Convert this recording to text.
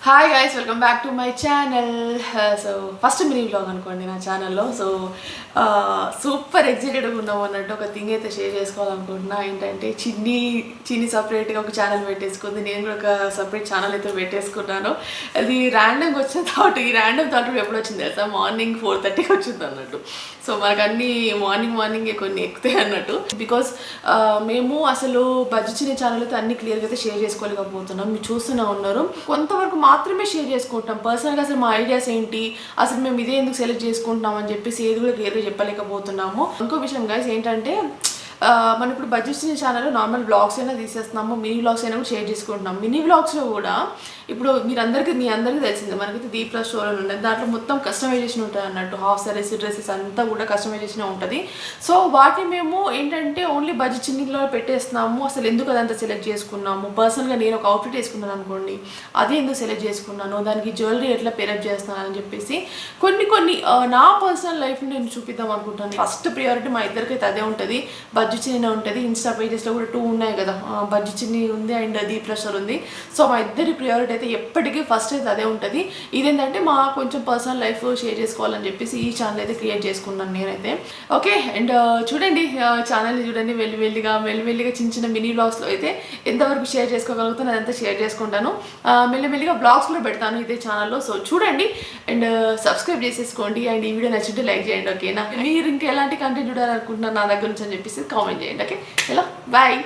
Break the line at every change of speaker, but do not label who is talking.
Hi guys, welcome back to my channel. So first mini vlog అనుకోండి నా ఛానల్లో. So super ఎగ్జైటెడ్గా ఉన్నాము అన్నట్టు ఒక థింగ్ అయితే షేర్ చేసుకోవాలనుకుంటున్నా. ఏంటంటే చిన్ని సపరేట్గా ఒక ఛానల్ పెట్టేసుకుంది. నేను కూడా ఒక సపరేట్ ఛానల్ అయితే పెట్టేసుకున్నాను. అది ర్యాండమ్గా వచ్చిన థాట్. ఈ ర్యాండమ్ థాట్ ఎప్పుడు వచ్చింది తెలుసా? మార్నింగ్ 4:30కి వచ్చింది అన్నట్టు. సో మనకు అన్నీ మార్నింగే కొన్ని ఎక్కుతాయి అన్నట్టు. బికాస్ మేము అసలు బజ్జిచిన ఛానల్ అయితే అన్ని క్లియర్గా అయితే షేర్ చేసుకోలేకపోతున్నాం. మీరు చూస్తూనే ఉన్నారు. కొంతవరకు మాత్రమే షేర్ చేసుకుంటాం. పర్సనల్గా అసలు మా ఐడియాస్ ఏంటి, అసలు మేము ఇదే ఎందుకు సెలెక్ట్ చేసుకుంటున్నాం అని చెప్పేసి ఏది కూడా క్లియర్గా చెప్పలేకపోతున్నాము. ఇంకో విషయం గైస్ ఏంటంటే, మనం ఇప్పుడు బడ్జెట్ ఛానల్లో నార్మల్ బ్లాగ్స్ అయినా తీసేస్తున్నాము, మినీ బ్లాగ్స్ అయినా కూడా షేర్ చేసుకుంటున్నాం. మినీ బ్లాగ్స్లో కూడా ఇప్పుడు మీ అందరికీ తెలిసిందే, మనకైతే దీప్లా స్టోర్ అని ఉంటుంది. దాంట్లో మొత్తం కస్టమైజేషన్ ఉంటుంది అన్నట్టు. హాఫ్ సారీస్, డ్రెస్సెస్ అంతా కూడా కస్టమైజేషన్ ఉంటుంది. సో వాటిని మేము ఏంటంటే ఓన్లీ బడ్జెట్ చిన్నిలో పెట్టేస్తున్నాము. అసలు ఎందుకు అదంతా సెలెక్ట్ చేసుకున్నాము? పర్సనల్గా నేను ఒక అవుట్ఫిట్ వేసుకున్నాను అనుకోండి, అదే ఎందుకు సెలెక్ట్ చేసుకున్నాను, దానికి జ్యువెలరీ ఎట్లా పేరప్ చేస్తున్నాను అని చెప్పేసి కొన్ని నా పర్సనల్ లైఫ్ని నేను చూపిద్దాం అనుకుంటాను. ఫస్ట్ ప్రియారిటీ మా ఇద్దరికైతే అదే ఉంటుంది. బడ్జెట్ చిన్న ఉంటుంది. ఇన్స్టా పేజెస్లో కూడా 2 ఉన్నాయి కదా, బడ్జెట్ చిన్ని ఉంది అండ్ దీప్లా స్టోర్ ఉంది. సో మా ఇద్దరి ప్రియారిటీ అయితే ఎప్పటికీ ఫస్ట్ అయితే అదే ఉంటుంది. ఇదేంటంటే మా కొంచెం పర్సనల్ లైఫ్ షేర్ చేసుకోవాలని చెప్పేసి ఈ ఛానల్ అయితే క్రియేట్ చేసుకున్నాను నేనైతే. ఓకే, అండ్ చూడండి, ఛానల్ని చూడండి. మెల్లిమెల్లిగా చిన్న మినీ బ్లాగ్స్లో అయితే ఎంతవరకు షేర్ చేసుకోగలుగుతాను అదంతా షేర్ చేసుకుంటాను. మెల్లిమెల్లిగా బ్లాగ్స్ కూడా పెడతాను ఇదే ఛానల్లో. సో చూడండి అండ్ సబ్స్క్రైబ్ చేసేసుకోండి. అండ్ ఈ వీడియో నచ్చింటే లైక్ చేయండి. ఓకేనా? మీరు ఇంకా ఎలాంటి కంటెంట్ చూడాలనుకుంటున్నారు నా దగ్గర నుంచి అని చెప్పేసి కామెంట్ చేయండి. Okay, hello, bye.